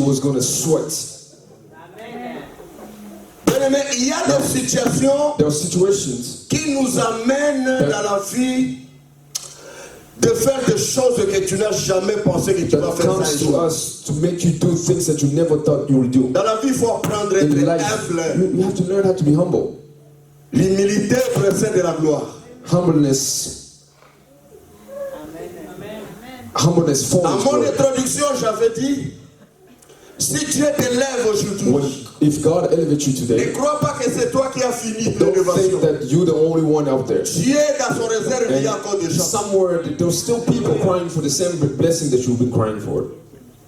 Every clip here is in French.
was going to sweat. Il y a des situations There are situations qui nous amènent dans la vie de faire des choses que tu n'as jamais pensé que tu vas that faire comes ça un to jour. us to make you do things that you never thought you would do. Dans la vie, il faut apprendre à être In life, humble. you have to learn how to be humble. L'humilité précède de la gloire. Humbleness falls Dans mon glory. introduction, j'avais dit, si Dieu t'élève aujourd'hui, If God elevates you ne today, crois pas que c'est toi qui as fini don't l'élévation. think that you're the only one out there. Dieu, dans son réserve, il y a encore des gens. Somewhere, there's still people crying for the same blessing that you've been crying for.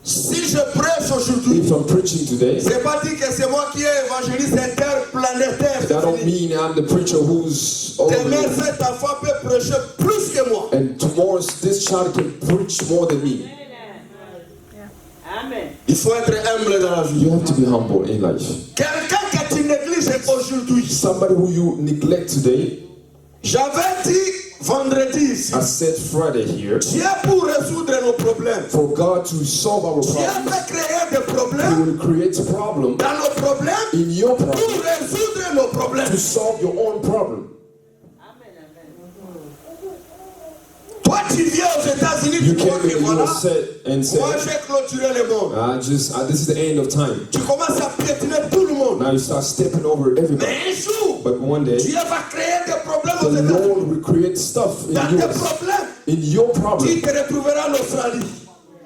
Si je prêche aujourd'hui, If I'm preaching today, c'est pas dit que c'est moi qui ai évangéliste interplanétaire. that don't mean I'm the preacher who's all over Demain, the- cet enfant peut prêcher plus que moi. and tomorrow this child can preach more than me. Il faut être humble dans la vie. You have to be humble in life. Quelqu'un que tu négliges aujourd'hui. Somebody who you neglect today, J'avais dit vendredi ici. I said Friday here, Dieu pour résoudre nos problèmes. for God to solve our Dieu problems, peut créer des He problèmes will create a problem dans nos problèmes in your pour problem résoudre nos problèmes. to solve your own problem. Toi, tu viens aux États-Unis, You tu crois came que in the voilà, USA and said, moi j'ai clôturé le monde. this is the end of time. Tu commences à piétiner tout le monde. Now you start stepping over everybody. Mais un jour, But one day, Dieu va créer des problèmes aux the États-Unis. Lord will create stuff in Dans tes yours. problèmes, In your tu problem, te retrouveras en Australie.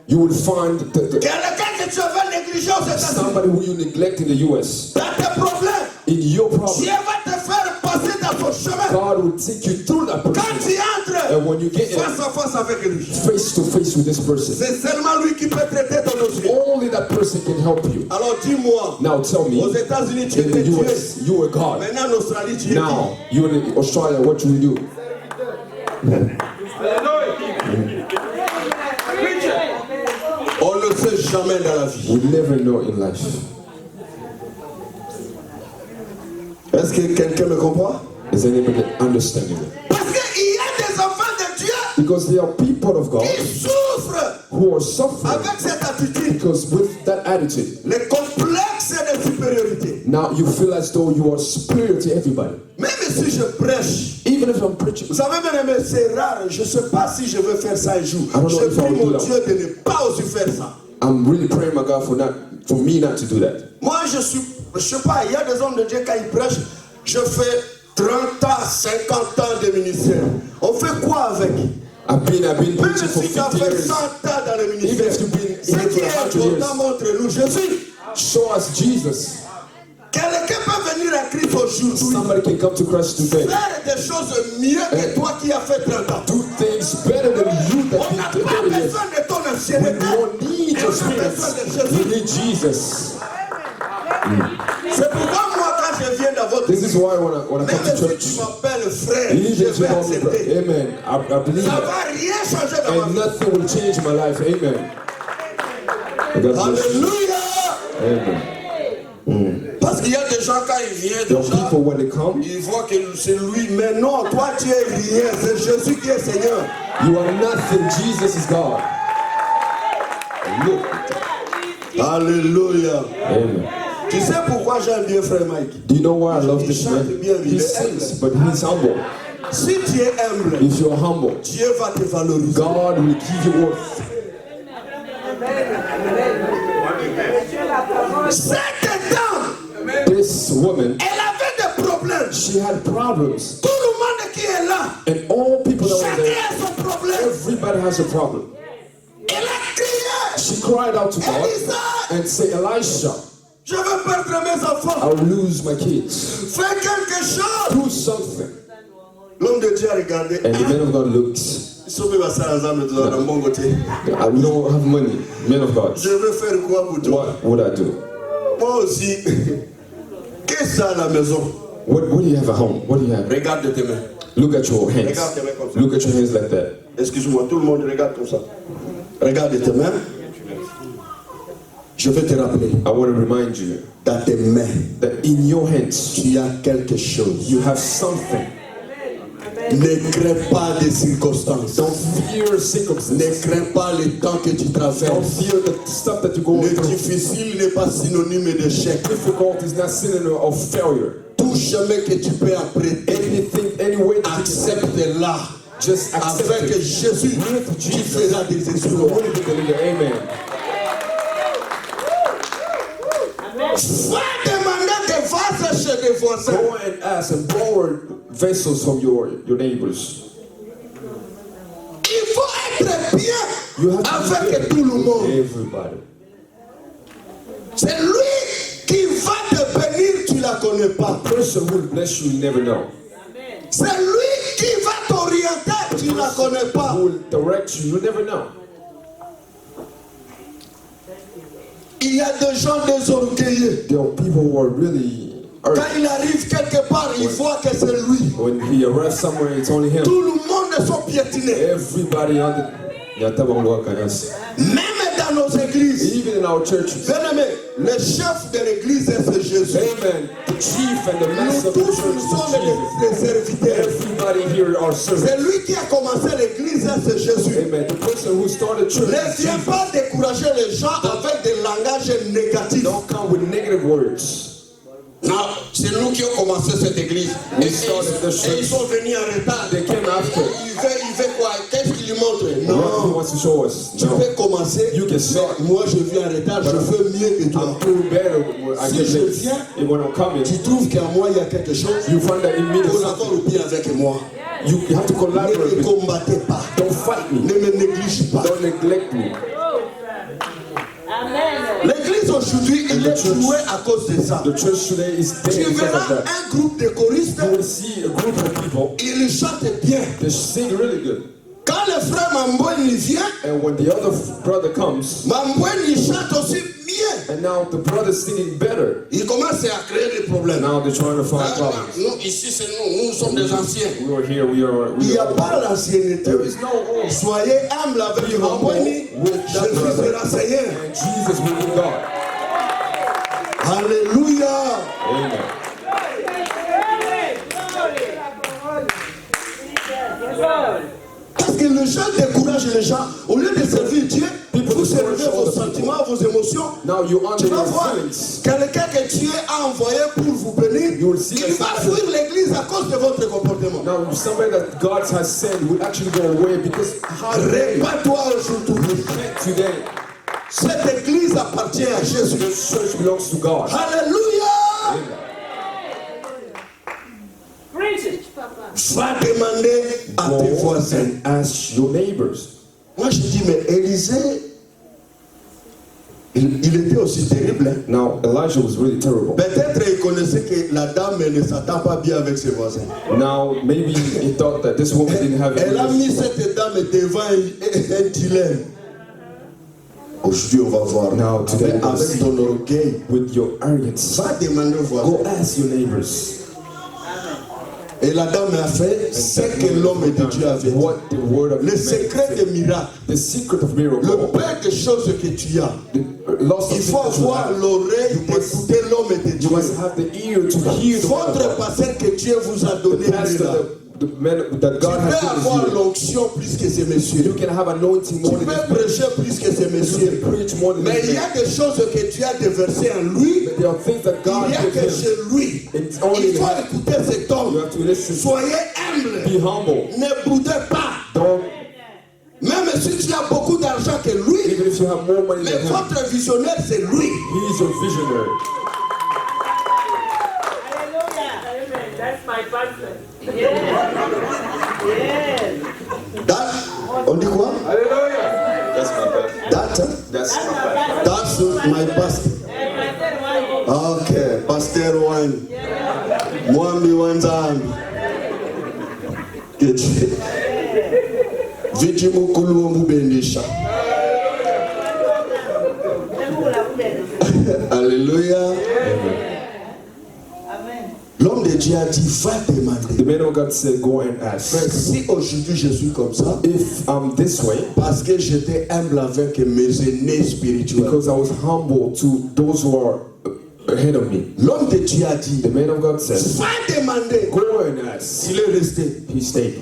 you will find Quelqu'un que tu avais négligé aux États-Unis. somebody who you neglect in the US. Dans tes problèmes, In your Dieu problem, va te faire passer dans son chemin. God will take you through that Quand person. tu entres And when you get face à face avec lui, face to face with this person, c'est seulement lui qui peut traiter ton dossier. only that person can help you. Alors dis-moi, Now tell me, aux États-Unis tu in étais the Dieu. US, you are God. Maintenant en Australie tu es Now, you in Australia, what you will do? On ne sait jamais dans la vie. We never know in life. Est-ce que quelqu'un me comprend? Is anybody understanding it? Parce qu'il y a des enfants de Dieu Because there are people of God qui souffrent who are suffering avec cette attitude. because with that attitude, Les complexes de supériorité. now you feel as though you are superior to everybody. Même si je prêche, Even if I'm preaching, vous savez bien aimé, c'est rare. Je ne sais pas si je vais faire ça un jour. I don't know Je if I prie will do mon that. Dieu de ne pas oser faire ça. I'm really praying my God for me not to do that. Moi, je sais pas, il y a des hommes de Dieu quand ils prêchent, je fais 30 ans, 50 ans de ministère. On fait quoi avec? I've been Même preaching for si tu as 50 fait years. 100 ans dans le Even ministère, if you've been ce in it qui for est 100 years, important, montre-nous Jésus. show us Jesus. Quelqu'un peut venir à Christ aujourd'hui, Somebody can come to Christ today. faire des choses mieux que toi qui as fait 30 ans. Do things better than you that On n'a did pas 30 years. besoin de ton We ancienneté. don't need On your a besoin de spirits. We Jésus. need Jesus. C'est pourquoi moi, quand je viens dans votre This is why when I come même to si church, tu m'appelles frère, even je if you vais call me brother, accepter. amen. I believe Ça that. va rien changer dans ma And vie. nothing will change my life. Amen. God bless you. Alléluia. Amen. Parce qu'il y a des gens quand ils viennent There are déjà, people when they come, ils voient que c'est lui. Mais non, toi tu es rien. C'est Jésus qui est Seigneur. you are nothing. Jesus is God. Look. Alléluia. Amen. Tu sais pourquoi j'aime bien frère Mike? Do you know why I love this man? He sings, but he's humble. Si tu es humble, If you're humble, Dieu va te valoriser. God will give you worth. Cette dame, This woman, elle avait des problèmes. she had problems. Tout le monde qui est là, And all people that were chacun there, a son problème. everybody has a problem. Elle a crié. She cried out to God Elisa, and said, Elisha, je vais perdre mes enfants. I'll lose my kids. Fais quelque chose. Do something. L'homme de Dieu a regardé. And the man of God looked. Ils sont venus à Saint-Lazare de dans mon côté. I don't have money. Man of God, Je vais faire quoi pour toi? what would I do? Moi aussi. Qu'est-ce que ça à la maison? What do you have at home? What do you have? Regarde tes mains. Look at your hands. Regarde tes mains comme ça. Look at your hands like that. Excuse-moi, tout le monde regarde comme ça. Regarde tes mains. Je vais te rappeler, I want to remind you dans tes mains, that in your hands, tu as quelque chose. you have something. Ne crains pas des circonstances. Don't fear circumstances. Ne crains pas le temps que tu Don't traverses. fear the stuff that you go Le through. difficile n'est pas synonyme d'échec. Difficult is not synonym of failure. Tout chemin que tu peux apprêter, Any way that you can accepte-la. just accept Avec it. Jésus, With tu Jesus, feras des you exploits. will be the leader. Amen. Va demander des vases chez des voisins. Go and ask and borrow vessels from your neighbors. Il faut être bien You have to avec be tout le good with monde. everybody. C'est lui qui va te bénir, tu ne la connais pas. The person who will bless you, you never know. C'est lui qui va t'orienter, tu ne la connais pas. Who will direct you, you never know. Il y a des gens désorgueillés. There are people who are really Quand hurt. il arrive quelque part, il voit que c'est lui. When he arrives somewhere, it's only him. Tout le monde sont piétinés. Everybody on the Même dans nos églises. even in our churches. Bien aimé, le chef de l'église c'est Jésus. Amen. The chief and the master Nous of the tous church nous is sommes Jesus. les serviteurs. Everybody here are servants. C'est lui qui a commencé l'église, c'est Jésus. Amen. The person who started church Ne is viens Jesus. pas décourager les gens avec des langages négatifs. Don't come with negative words. Non, c'est nous qui avons commencé cette église. We Et started the church. ils sont venus en retard. They came after. Il veut quoi? Qu'est-ce qu'il lui montre? What he Non. wants to show us. Tu No. peux commencer. You can start. Moi, je viens en retard. Je fais mieux que toi. I'm doing better when I Si get je late. viens, And when I'm coming, Tu trouves qu'à moi, il y a quelque chose. you find that immediately. Collabore bien avec moi. You have to Ne collaborate me with me. combattez pas. Don't fight me. Ne me néglige pas. Don't neglect me. L'église aujourd'hui, elle est jouée à cause de ça. The church today is Tu dead because verras of that. un groupe de choristes, You will see a group of people, ils chantent bien. they sing really good. Quand le frère Mambouine il vient, And when the other brother comes, Mambouine il chante aussi bien. and now the brother's singing better, Il commence à créer des problèmes. now they're trying to find Ah, problems. nous, ici, c'est nous. Nous sommes des anciens. We are here, we are. Il n'y a pas l'ancienneté. There is no old. Soyez humble avec Be humble Mambouine. with that Jésus brother. sera Seigneur. And Jesus will be God. Alléluia. Amen. Parce que le jeûne décourage les gens. Au lieu de servir Dieu, vous servez vos sentiments, vos émotions. Now you Tu honor vas your voir feelings. quelqu'un que Dieu a envoyé pour vous bénir. You will see Il va that- fuir l'église à cause de votre comportement. Now somebody that God has sent will actually go away because how dare you Répands-toi aujourd'hui. repent today. Cette église appartient à Jésus. This church belongs to God. Alléluia. Amen. Va demander à tes Go voisins. and ask your neighbors. Moi je dis, mais Élisée, il était aussi terrible. Hein? Now Elijah was really terrible. Peut-être il connaissait que la dame ne s'attend pas bien avec ses voisins. Now maybe he thought that this woman didn't have Elle a it. mis cette dame devant un dilemme. Aujourd'hui, on va voir. Now, today, Avec ton orgueil, With your arrogance, va demander aux voisins. go ask your neighbors. Et la dame a fait ce que l'homme de Dieu avait dit. What the word of Le man secret said. des miracles, The secret of le miracle, peu de choses que tu as. the loss of Il faut things that you avoir have. l'oreille d'écouter l'homme de You Dieu. must have the ear to hear the word of Votre God. pasteur que Dieu vous a donné, The pastor, là. the man that Tu God has peux avoir given you. l'onction plus que ces messieurs. You can have anointing Tu more than peux this. prêcher plus que ces You messieurs. can preach more than Mais il this. y a des choses que tu as déversées en lui. But there are things that God Il y a que gives him. chez lui. It's only Il faut him. écouter cet homme. You have to listen. Soyez humble. Be humble. Ne boudez pas. Don't, Même si tu as beaucoup d'argent que lui, even if you have more money mais than him, votre visionnaire, c'est lui. he is your visionary. Hallelujah. That's my pastor. Yes. That, on dit quoi? That's my pastor. That, That's my pastor. that's my pastor. Okay, Pastor Wine. Mwami wanzangu. Viji mukulu mubendisha. Alléluia. L'homme de Dieu a dit, va demander. The man of God said, go and ask. Mais si aujourd'hui je suis comme ça, If I'm this way, parce que j'étais humble avec mes aînés spirituels. because I was humble to those who are ahead of me. L'homme de Dieu a dit, The man of God said, va demander. go and ask. Il est resté. He stayed.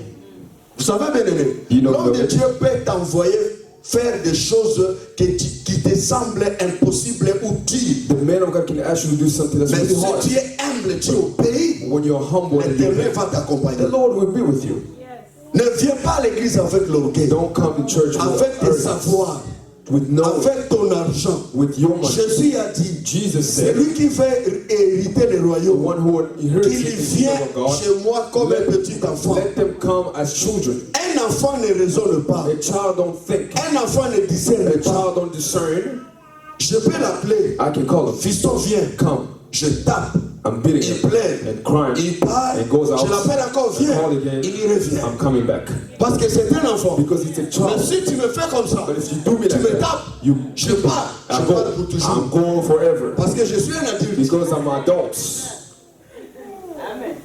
Vous savez, bien aimé, You know, l'homme de beloved. Dieu peut t'envoyer faire des choses qui te semblent impossibles ou dures. The man of God can ask you to do something that's Mais really si hard. tu es humble, tu obéis, When you're humble and l'Éternel you va t'accompagner. the Lord will be with you. Ne viens pas à l'église avec l'orgueil, Don't come to church avec tes with savoirs, with knowledge, avec ton argent. with your money. Jésus a dit, Jesus c'est said, lui qui veut hériter le the royaume, one who inherits qu'il the vient kingdom of God, chez moi comme un petit enfant. let them come as children. Un enfant ne raisonne pas, A child don't think. un enfant ne discerne A pas. child don't discern. Je peux l'appeler, I can call him. fiston viens, Come. je tape, I'm beating il him pleure, and crying. il part, And goes out. je l'appelle encore, And viens, call again. il y revient. I'm coming back. Parce que c'est un enfant. Because it's a Mais child. si tu me fais comme ça, But if you do me tu like me that, tapes, you je pars, I je pars pour go. toujours. I'm going forever. Parce que je suis un adulte. Because I'm adult. Amen.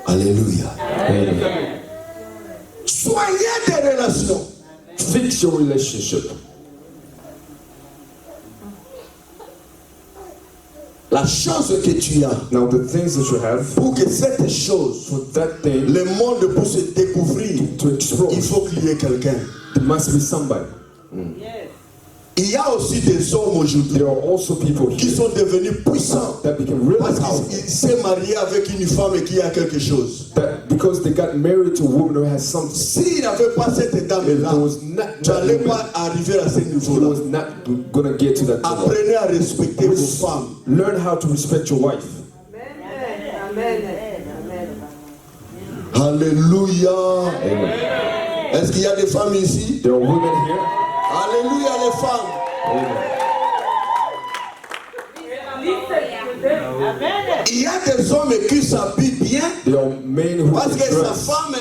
Alléluia. Amen. Soignez des relations. Fix your relationship. La chose que tu as, Now the things that you have, pour que cette chose, for that thing le monde puisse découvrir, to explore, il faut qu'il y ait quelqu'un. there must be somebody. Yes. Il y a aussi des hommes aujourd'hui There are also people qui here sont devenus puissants that became really parce powerful. qu'ils s'est marié avec une femme qui a quelque chose. That because they got married to a woman who has something, S'il n'avait pas cette dame-là, it was not tu that n'allais woman, pas arriver à ce he niveau-là. was not gonna get to that level. Apprenez à respecter vos femmes. Learn how to respect your wife. Amen. Amen. Alléluia. Amen. Est-ce qu'il y a des femmes ici? There are women here. Alléluia les femmes. Amen. Listen to them. Amen. Il y a des hommes qui s'habillent bien There are men who parce can que sa dress femme,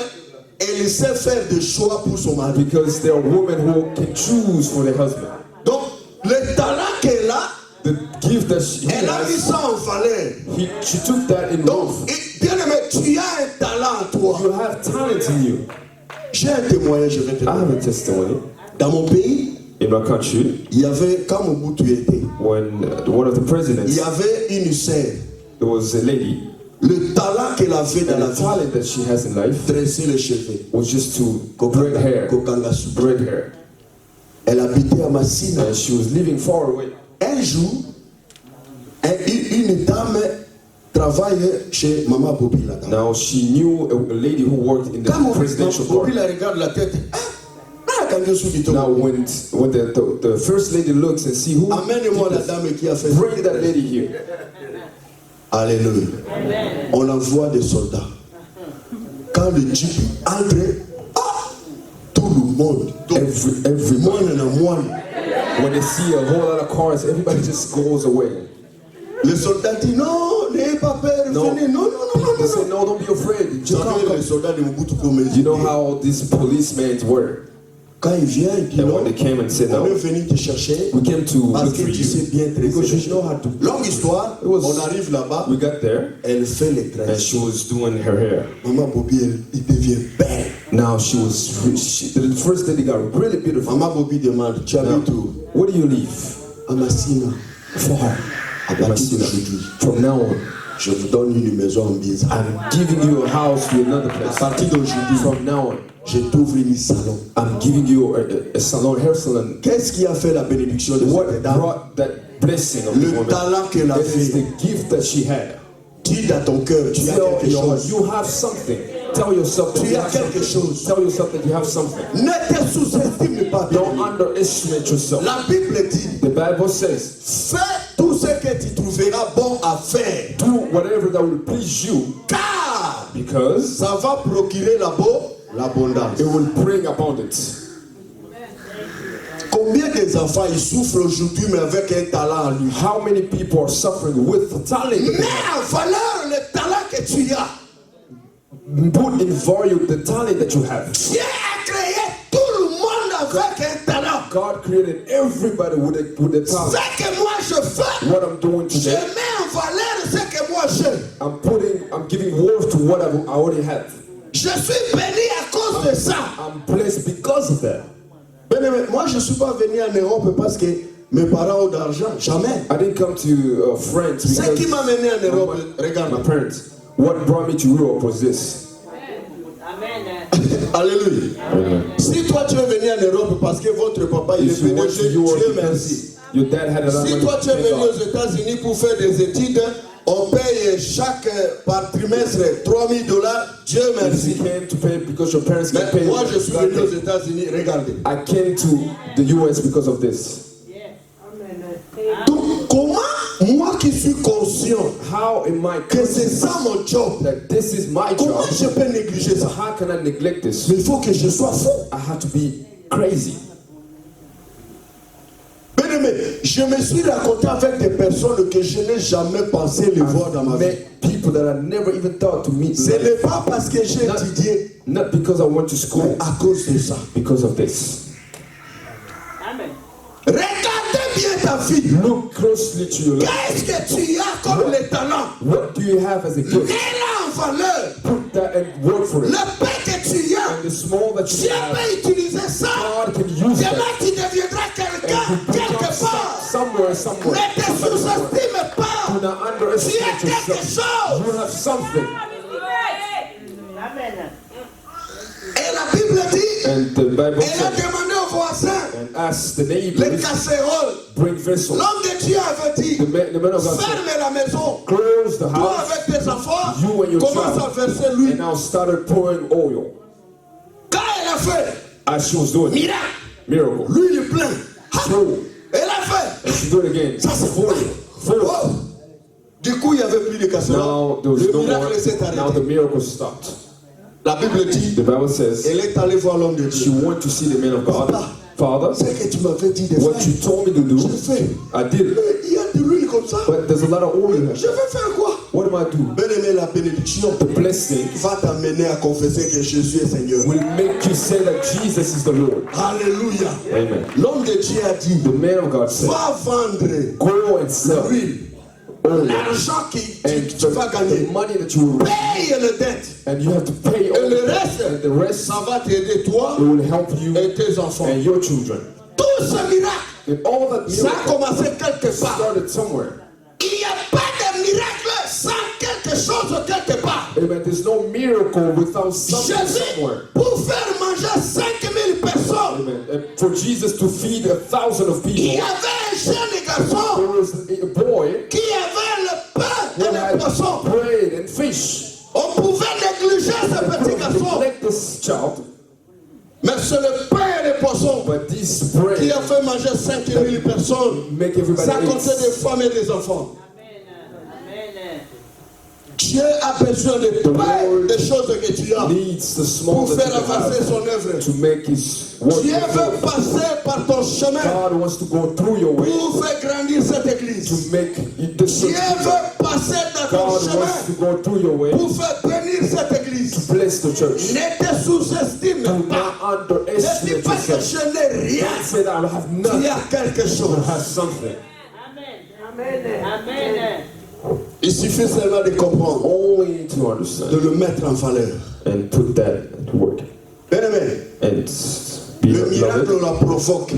elle sait faire des choix pour son mari. because there are women who can choose for their husband. Donc, le talent qu'elle a, The gift that she elle a mis has, ça en valeur. she took that in Donc, love. bien aimé, tu as un talent en toi. You have talent in you. J'ai un témoignage, je vais te I have donner. a testimony. Dans mon pays, In my country, il y avait, quand Mobutu était, when one of the il presidents, y avait une sœur. there was a lady, Le talent qu'elle avait dans and la the vie, talent that she has in life dresser les cheveux. was just to braid hair, Kokangasu. braid hair. Elle habitait à Massina. And she was living far away. Un jour, une dame travaillait chez Maman Bobby là-dedans. Now she knew a lady who worked in the Quand presidential Bobby park. la regarde la tête, Kangasu dit Now when the first lady looks and see who, amène-moi la dame qui a fait. bring that lady here. Alléluia. On envoie des soldats. Quand le jeep entre, tout le monde, Everybody, moine na moine. when they see a whole lot of cars, everybody just goes away. Le soldat dit non, n'ayez pas peur, No. venez. Non, non, non, non, They say, non. no, don't be afraid. Vous Just savez, come. les soldats de Mobutu comme You know how these policemen were. quand il vient, il dit And non, when they came and said, on est no, venu te chercher we came to parce look que for tu sais you. bien Because tresser. you know how to. Longue histoire, It was- on arrive là-bas, We got there, elle fait les and tresses. she was doing her hair. Maman Bobby, il devient belle. Now the first lady got really beautiful. Maman Bobby demande, tu Now, habites où? where do you live? À Massina. Far. À partir Massina. d'aujourd'hui, From now on, je vous donne une maison en Biza. I'm giving you a house to another À place. partir d'aujourd'hui, From now on, je t'ouvre une salon. I'm giving you a salon, hair salon. Qu'est-ce qui a fait la bénédiction de What cette dame? brought that blessing of the Le woman? talent qu'elle a It is fait. the gift that she had. Dis dans ton cœur, tu as Tell quelque your heart, chose. you have something. Tell yourself that Tu you as have quelque something. chose. Tell yourself that you have something. Ne te sous-estime pas. bien Don't aimé. underestimate yourself. La Bible dit, The Bible says, fais tout ce que tu trouveras bon à faire. do whatever that will please you, Car because ça va procurer l'abondance. it will bring abundance. Combien des enfants ils souffrent aujourd'hui mais avec un talent en lui? How many people are suffering with the talent? that they Mets have? en valeur le talent que tu as. Put in value the talent that you have. Dieu a créé tout le monde avec un talent. God created everybody with a talent. Ce que moi je fais, What I'm doing je today, mets en valeur ce que moi j'ai. I'm giving worth to what I already have. Je suis béni à cause de ça. I'm blessed because of that. Bien-aimé, moi je ne suis pas venu en Europe parce que mes parents ont d'argent. Jamais. I didn't come to France Ce because qui m'a mené en Europe, my regarde. parents. What brought me to Europe was this. Amen. Alléluia. Amen. Si toi tu es venu en Europe parce que votre papa il est If you went to PDG, Europe Dieu merci. because your dad had a lot of Si money, toi tu es thank venu God. aux États-Unis pour faire des études, on paye chaque par trimestre $3,000. Dieu If merci. you came to pay because your parents can Mais pay, moi je suis venu aux you. États-Unis, regardez. I came to the US because of this. Donc comment moi qui suis conscient How am I que c'est ça conscious mon job, that this is my comment job? je peux négliger ça? How can I neglect this? Mais il faut que je sois fou. I have to be crazy. Bien-aimé, je me suis raconté avec des personnes que je n'ai jamais pensé les voir dans ma vie. Met people that I never even thought to meet. Ce n'est pas parce que j'ai Not, étudié, not because I went to mais school, à cause de ça. because of this. Amen. Regardez bien ta vie. Look closely to your life. Qu'est-ce que tu as comme les talents? What do you have as a gift? Mets-la en valeur. Put that and work for Le it. peu que tu as, And the small that you Dieu have, peut utiliser ça. God can use Demain, that. tu deviendras quelqu'un And to become quelque part. somewhere. Ne te sous-estime Do pas. not Tu underestimate as quelque yourself. chose. You have something. Amen. Et la Bible dit, And the Bible elle a says, demandé aux voisins, and ask the les neighbors, casseroles. bring vessels. L'homme de Dieu avait dit, The man of God said, ferme la maison. close the Toi house. avec tes enfants, You and your commence à child. verser l'huile. And now started pouring oil. Quand elle a fait, As she was doing it. miracle, Miracle. l'huile est pleine. Ha! Full. Elle a fait. And she do it again. Ça c'est Full. Full. Wow. Du coup, il n'y avait plus de casserole. Now there was Le no more. miracle s'est Now the arrêté. miracle stopped. La Bible dit, The Bible says elle est allée voir l'homme de she Dieu. went to see the man of God. Papa, Father, ce que tu m'avais dit de what faire, you told me to do, je fais. I did it. Mais il y a de l'huile comme ça. But there's a lot of oil here. Je vais faire quoi? What do I do? Bien-aimé, la bénédiction The blessing va t'amener à confesser que Jésus est Seigneur. will make you say that Jesus is the Lord. Alléluia. Amen. L'homme de Dieu a dit, The man of God said, va vendre go and sell l'huile. oil. L'argent que And tu vas the gagner. money that you will Paye le dette. and you have to pay all Et le the reste, and the rest ça va t'aider toi it will help you et tes enfants. and your children. Tout ce miracle, And all that ça a miracle commencé quelque part. started somewhere. Il n'y a pas de miracle sans quelque chose quelque part. Amen. There's no miracle without something Jésus, somewhere. pour faire manger 5000 personnes, Amen. And for Jesus to feed 1,000 of il y people, avait un jeune garçon there was a boy qui avait le pain who et le had poisson. bread and fish. On pouvait négliger ce petit garçon, Neglect this child, mais c'est le pain et le poisson but this qui bread a fait manger 5000 personnes. make everybody Ça comptait des eat. femmes et des enfants. Amen. Dieu a besoin de pain, des choses que tu as, Needs the small pour that faire you avancer have son œuvre. to make his work. Dieu veut passer par ton chemin God wants to go through your way pour faire grandir cette église. to make it this Dieu church. veut passer dans ton God wants to chemin go through your way pour faire bénir cette église. to bless the church. Ne te sous-estime Do pas. not Ne dis underestimate pas que yourself. je n'ai rien. Don't say that I have Tu nothing. as quelque chose. I have something. Amen. Il suffit seulement de comprendre, Only to de understand le mettre en valeur. and put that to work. Bien-aimé, And be le miracle beloved. la provoque.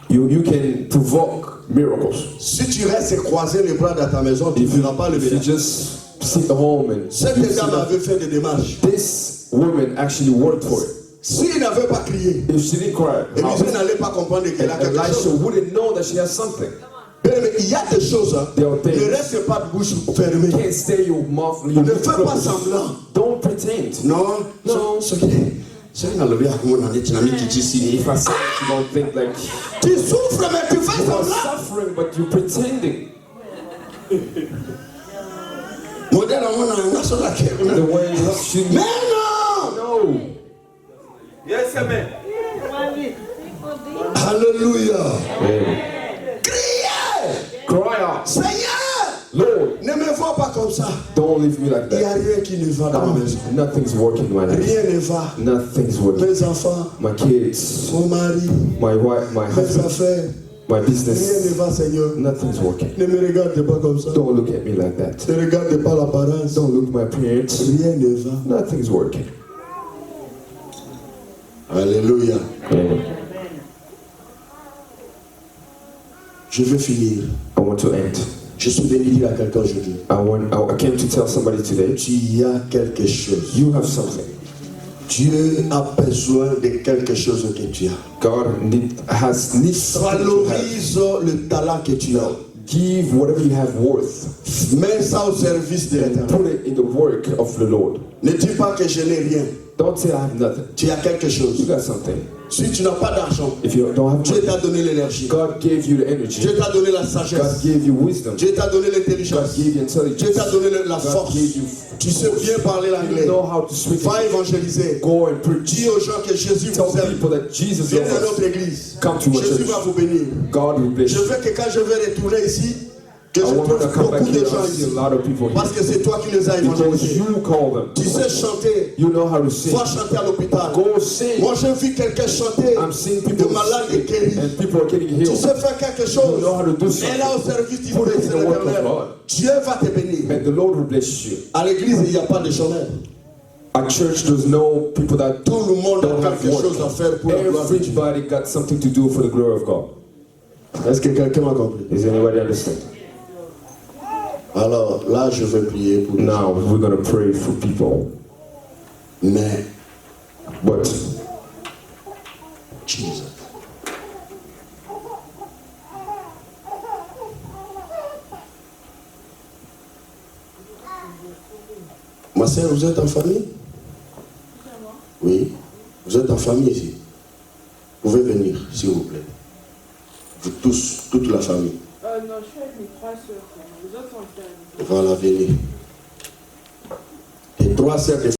You can provoke miracles. Si tu restes croiser les bras dans ta maison, tu ne feras pas le If you miracle. just sit home and Cette you see dame that avait fait des démarches. this woman actually worked for it. S'il n'avait pas crié, If she didn't cry, how? Élisée n'allait pas comprendre qu'elle a quelque Elisha chose. wouldn't know that she has something. Bien-aimé, il y a des choses, hein. There are things. Ne reste pas de bouche fermée. You can't stay your mouth. Your Ne lips fais pas closed. semblant. Don't pretend. Non, No. c'est un alléluia comme on en est dynamique ici. If I say it, you don't think like Tu souffres, mais tu fais you are semblant. suffering, but you're pretending. Modèle on a un seul à cœur. The way she Mais non! no. Yes, amen. Alléluia. Amen. Criez! Cry out, Seigneur! Lord, Ne me vois pas comme ça. don't leave me like Il n'y a that. rien qui ne va dans ma maison. Nothing's working in my life. Rien ne va. Nothing's working. Mes enfants, My kids, mon mari, my wife, my mes husband, affaires. my Rien ne business. va, Seigneur. Nothing's working. Ne me regarde pas comme ça. Don't look at me like that. Ne regarde pas l'apparence. Don't look at my appearance. Rien ne va. Nothing's working. Alléluia. Amen. Je veux finir. I want to end. Je suis venu dire à quelqu'un aujourd'hui. I came to tell somebody today, Tu y as quelque chose. you have something. Dieu a besoin de quelque chose que tu as. God has needs something to have. Valorise le talent que tu as. Give whatever you have worth. Mets ça au service de l'Éternel. Put it in the work of the Lord. Ne dis pas que je n'ai rien. Don't say I have nothing. Tu as quelque You chose. got something. Si tu n'as pas d'argent, If you don't have Dieu money, t'a donné l'énergie. God gave you the energy. Dieu t'a donné la God sagesse. gave you wisdom. Dieu t'a donné God l'intelligence. gave you Dieu intelligence. t'a donné la God force. gave you. Tu sais bien parler You l'anglais. know how to speak. Va évangéliser. Go and preach. Dis aux gens que Jésus Tell vous aime. people that Jesus Viens à loves notre us. église. Come to our Jésus church. va vous bénir. God will bless Je you. veux que quand je vais retourner ici, que I je want trouve to come back beaucoup de here gens and see ici. a lot of people Parce here. que c'est toi qui les as Because évangélisés. you call them. Tu sais chanter. You know how to sing. Va chanter à l'hôpital. Go sing. Moi, j'ai vu quelqu'un chanter. I'm seeing De people malades sing, guéris. and people are getting Tu healed. sais faire quelque chose. You know how to do Mais something. là, au service du Put it Christ in the work of éternel, God. Dieu va te bénir. And the Lord will bless you. À l'église, il n'y a pas de chômeurs. At church, there's no people that Tout le monde don't a have quelque chose à work. faire pour la gloire de Dieu. Everybody got something to do for the glory of God. Est-ce que quelqu'un m'a compris? Does anybody understand? Alors là, je vais prier pour les gens. Now we're gonna pray for people, Mais, but Jesus. Ma soeur, vous êtes en famille? Oui. Vous êtes en famille ici. Vous pouvez venir, s'il vous plaît. Vous tous, toute la famille. Non, je suis avec mes 3 sœurs. Les autres sont en famille. Voilà, venez. Et 3 sœurs de